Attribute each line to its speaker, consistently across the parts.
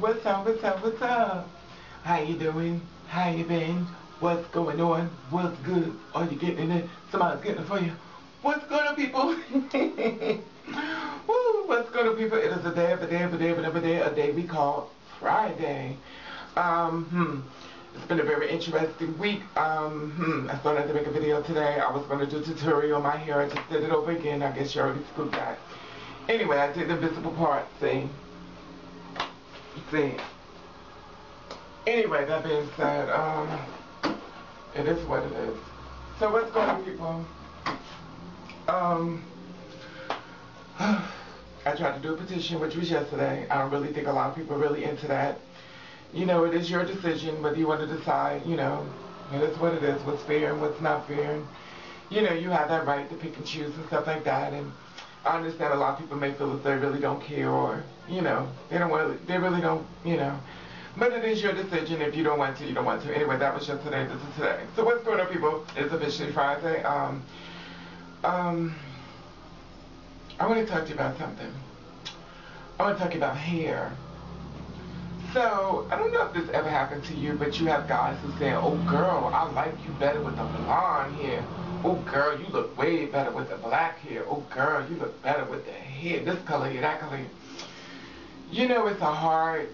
Speaker 1: What's up, what's up, what's up? How you doing? How you been? What's going on? What's good? Are you getting it? Somebody's getting it for you. What's going on, people? Woo, what's going on, people? It is a day, a day we call Friday. It's been a very interesting week. I started to make a video today. I was going to do a tutorial on my hair. I just did it over again. I guess you already scooped that. Anyway, I did the visible part, see? Anyway, that being said, it is what it is. So what's going on, people? I tried to do a petition, which was yesterday. I don't really think a lot of people are really into that. You know, it is your decision whether you want to decide, you know, it is what it is, what's fair and what's not fair. And, you know, you have that right to pick and choose and stuff like that. And I understand a lot of people may feel that they really don't care, or, you know, they really don't, you know. But it is your decision. If you don't want to, you don't want to. Anyway, that was yesterday. This is today. So what's going on, people? It's officially Friday. I want to talk to you about something. I want to talk about hair. So, I don't know if this ever happened to you, but you have guys who say, oh girl, I like you better with the blonde hair. Oh girl, you look way better with the black hair. Oh girl, you look better with the hair, this color here, that color here. You know, it's a hard,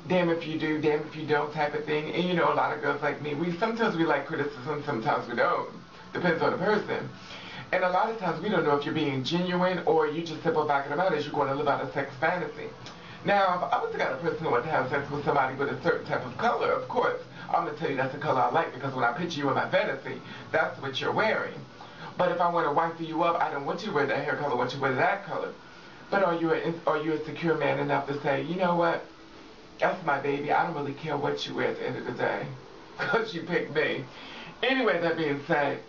Speaker 1: damn if you do, damn if you don't type of thing. And you know, a lot of girls like me, sometimes we like criticism, sometimes we don't. Depends on the person. And a lot of times we don't know if you're being genuine or you just simple back about it as you're going to live out a sex fantasy. Now, if I was the kind of person who wanted to have sex with somebody with a certain type of color, of course, I'm going to tell you that's the color I like, because when I picture you in my fantasy, that's what you're wearing. But if I want to wife you up, I don't want you to wear that hair color, I want you to wear that color. But are you a secure man enough to say, you know what, that's my baby, I don't really care what you wear at the end of the day, because you picked me. Anyway, that being said,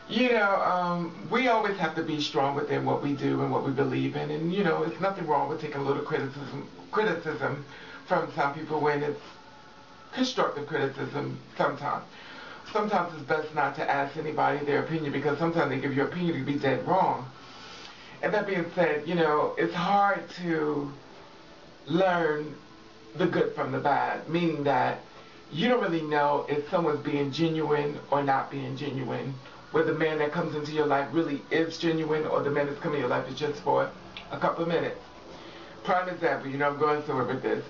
Speaker 1: you know, we always have to be strong within what we do and what we believe in. And, you know, it's nothing wrong with taking a little criticism from some people when it's constructive criticism sometimes. Sometimes it's best not to ask anybody their opinion, because sometimes they give your opinion to be dead wrong. And that being said, you know, it's hard to learn the good from the bad, meaning that you don't really know if someone's being genuine or not being genuine. Whether the man that comes into your life really is genuine, or the man that's coming into your life is just for a couple of minutes. Prime example, you know, I'm going through it with this.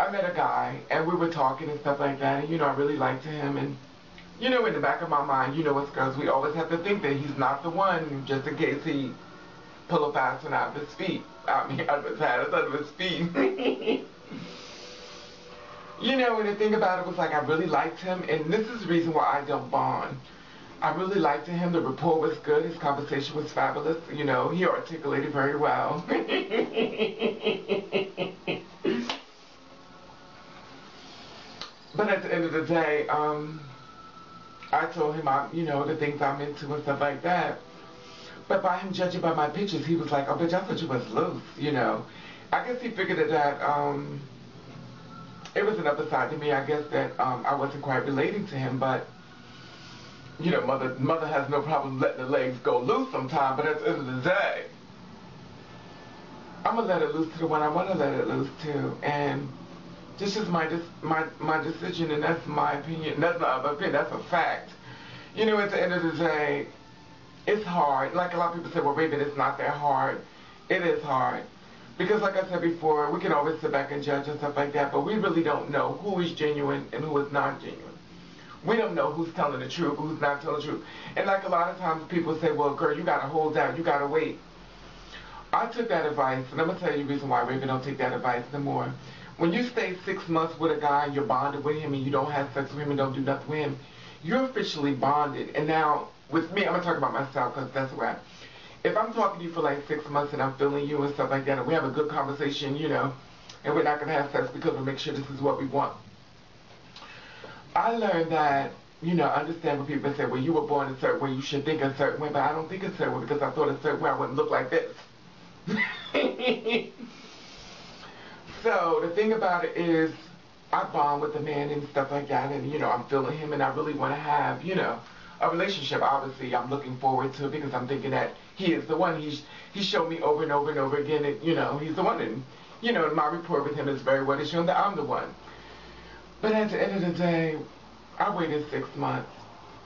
Speaker 1: I met a guy, and we were talking and stuff like that, and, you know, I really liked him, and, you know, in the back of my mind, you know, as girls, we always have to think that he's not the one, just in case he pull a fast one out of his feet. I mean, out of his hat, out of his feet. You know, and the thing about it was, like, I really liked him, and this is the reason why I don't bond. I really liked him. The rapport was good. His conversation was fabulous. You know, he articulated very well. But at the end of the day, I told him, you know, the things I'm into and stuff like that. But by him judging by my pictures, he was like, oh, bitch, I thought you was loose, you know. I guess he figured that it was another side to me. I guess that I wasn't quite relating to him, but you know, mother has no problem letting the legs go loose sometime, but at the end of the day, I'm going to let it loose to the one I want to let it loose to. And this is my decision, and that's my opinion. That's not my opinion, that's a fact. You know, at the end of the day, it's hard. Like a lot of people say, well, Raven, it's not that hard. It is hard. Because like I said before, we can always sit back and judge and stuff like that, but we really don't know who is genuine and who is not genuine. We don't know who's telling the truth, who's not telling the truth. And like a lot of times people say, well, girl, you got to hold out, you got to wait. I took that advice, and I'm going to tell you the reason why Raven don't take that advice no more. When you stay 6 months with a guy and you're bonded with him and you don't have sex with him and don't do nothing with him, you're officially bonded. And now, with me, I'm going to talk about myself, because that's where if I'm talking to you for like 6 months and I'm feeling you and stuff like that, and we have a good conversation, you know, and we're not going to have sex because we make sure this is what we want. I learned that, you know, I understand when people say, well, you were born a certain way, you should think a certain way, but I don't think a certain way, because I thought a certain way I wouldn't look like this. So the thing about it is, I bond with the man and stuff like that, and, you know, I'm feeling him, and I really want to have, you know, a relationship. Obviously, I'm looking forward to it, because I'm thinking that he is the one. He showed me over and over and over again that, you know, he's the one, and You know, my rapport with him is very well. It's shown that I'm the one. But at the end of the day, I waited 6 months.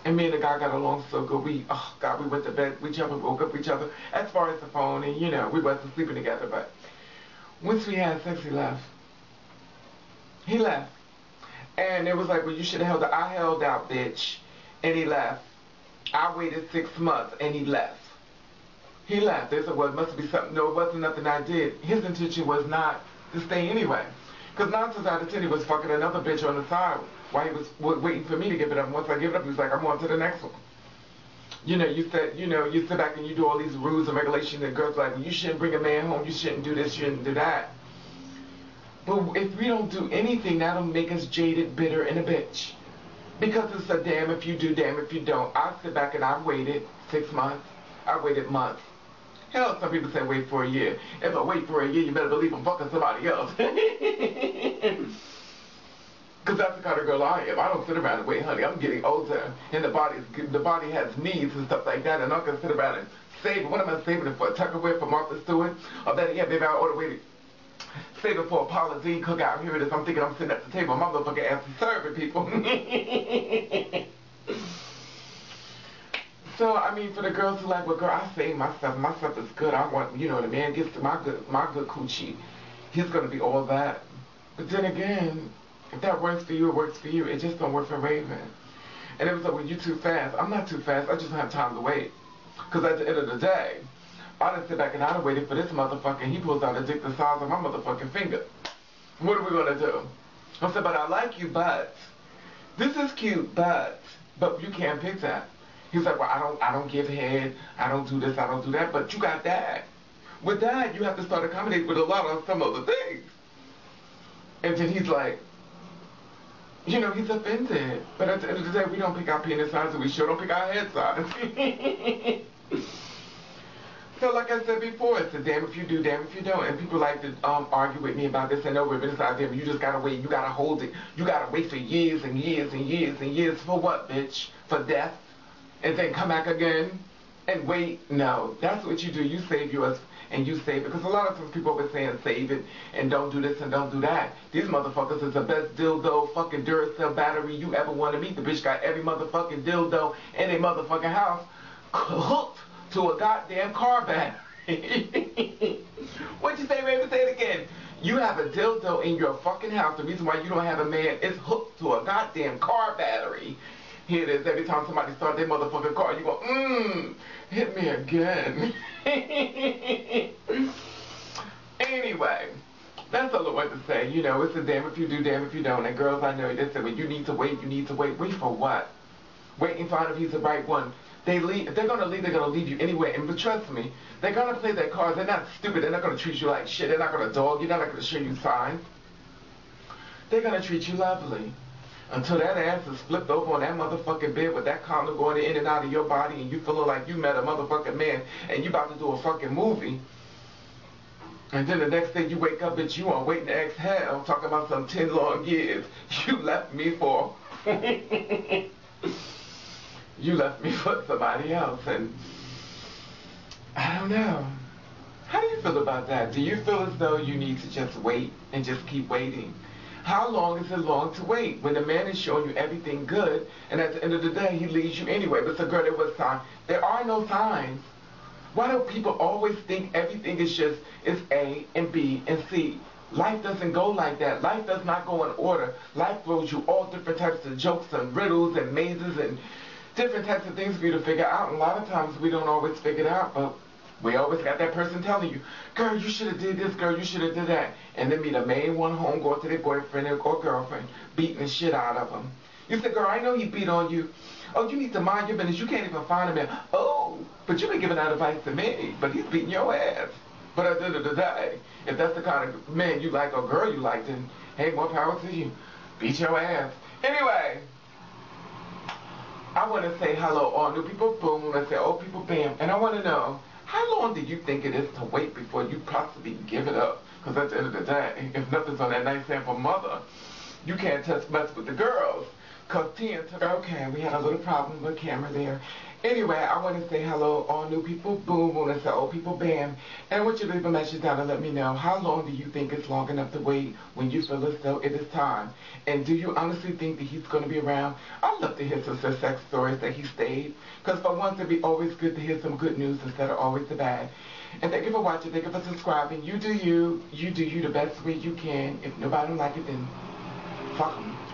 Speaker 1: And me and the guy got along so good. Oh God, we went to bed with each other, woke up with each other. As far as the phone, and you know, we wasn't sleeping together. But once we had sex, he left. He left. And it was like, well, you should have held out. I held out, bitch. And he left. I waited 6 months, and he left. He left. They said, well, it must be something. No, it wasn't nothing I did. His intention was not to stay anyway. Because 9 times out of 10, he was fucking another bitch on the side while he was waiting for me to give it up. Once I give it up, he was like, I'm on to the next one. You know, you sit back and you do all these rules and regulations, and girls are like, well, you shouldn't bring a man home, you shouldn't do this, you shouldn't do that. But if we don't do anything, that'll make us jaded, bitter, and a bitch. Because it's a damn if you do, damn if you don't. I sit back and I waited 6 months. I waited months. Hell, some people say wait for a year. If I wait for a year, you better believe I'm fucking somebody else. Because that's the kind of girl I am. I don't sit around and wait, honey. I'm getting older, and the body has needs and stuff like that, and I'm going to sit around and save it. What am I saving it for? Tupperware for Martha Stewart? Or better yet, maybe I ought to wait. Save it for a Paula Deen cookout. Here it is. I'm thinking I'm sitting at the table. My motherfucking ass is serving people. So, I mean, for the girls who like, well, girl, I save my stuff. My stuff is good. I want, you know, the man gets to my good coochie. He's going to be all that. But then again, if that works for you, it works for you. It just don't work for Raven. And it was like, well, you too fast. I'm not too fast. I just don't have time to wait. Because at the end of the day, I done sit back and I done waited for this motherfucker. He pulls out a dick the size of my motherfucking finger. What are we going to do? I said, but I like you, but. This is cute, but you can't pick that. He's like, well, I don't give head, I don't do this, I don't do that, but you got that. With that, you have to start accommodating with a lot of some other things. And then he's like, you know, he's offended. But at the end of the day, we don't pick our penis size, and we sure don't pick our head size. So like I said before, it's a damn if you do, damn if you don't. And people like to argue with me about this and no women out there, but you just gotta wait, you gotta hold it. You gotta wait for years and years and years and years for what, bitch? For death? And then come back again and wait? No, that's what you do. You save yours and you save it. Because a lot of times people always saying save it and don't do this and don't do that. These motherfuckers is the best dildo fucking Duracell battery you ever want to meet. The bitch got every motherfucking dildo in a motherfucking house hooked to a goddamn car battery. What'd you say, Raven? Say it again. You have a dildo in your fucking house. The reason why you don't have a man is hooked to a goddamn car battery. Here it is. Every time somebody starts their motherfucking car, you go, hit me again. Anyway, that's all I want to say. You know, it's a damn if you do, damn if you don't. And girls, I know they say, well, you need to wait, you need to wait. Wait for what? Wait and find if he's the right one. They leave. If they're going to leave, they're going to leave you anyway. And but trust me, they're going to play their cards. They're not stupid. They're not going to treat you like shit. They're not going to dog you. They're not going to show you signs. They're going to treat you lovely. Until that ass is flipped over on that motherfucking bed with that condom going in and out of your body and you feeling like you met a motherfucking man and you about to do a fucking movie. And then the next day you wake up, bitch, you on waiting to exhale, talking about some 10 long years you left me for. You left me for somebody else, and I don't know. How do you feel about that? Do you feel as though you need to just wait and just keep waiting? How long is it long to wait when the man is showing you everything good, and at the end of the day, he leaves you anyway? But so, girl, there was time. There are no signs. Why do people always think everything is just is A and B and C? Life doesn't go like that. Life does not go in order. Life throws you all different types of jokes and riddles and mazes and different types of things for you to figure out. And a lot of times we don't always figure it out, but we always got that person telling you, girl, you should have did this, girl, you should have did that. And then be the main one home, go to their boyfriend or girlfriend, beating the shit out of them. You say, girl, I know he beat on you. Oh, you need to mind your business. You can't even find a man. Oh, but you've been giving that advice to me, but he's beating your ass. But at the end of the day, if that's the kind of man you like or girl you like, then hey, more power to you. Beat your ass. Anyway, I want to say hello, all new people, boom. Let's say old people, bam. And I want to know, how long do you think it is to wait before you possibly give it up? Because at the end of the day, if nothing's on that nightstand for mother, you can't mess with the girls. Because Tia took, okay, we had a little problem with camera there. Anyway, I want to say hello, all new people, boom. I want to say old people, bam. And I want you to leave a message down and let me know, how long do you think is long enough to wait when you feel as though it is time? And do you honestly think that he's going to be around? I'd love to hear some success stories that he stayed. Because for once, it'd be always good to hear some good news instead of always the bad. And thank you for watching. Thank you for subscribing. You do you. You do you the best way you can. If nobody don't like it, then fuck 'em.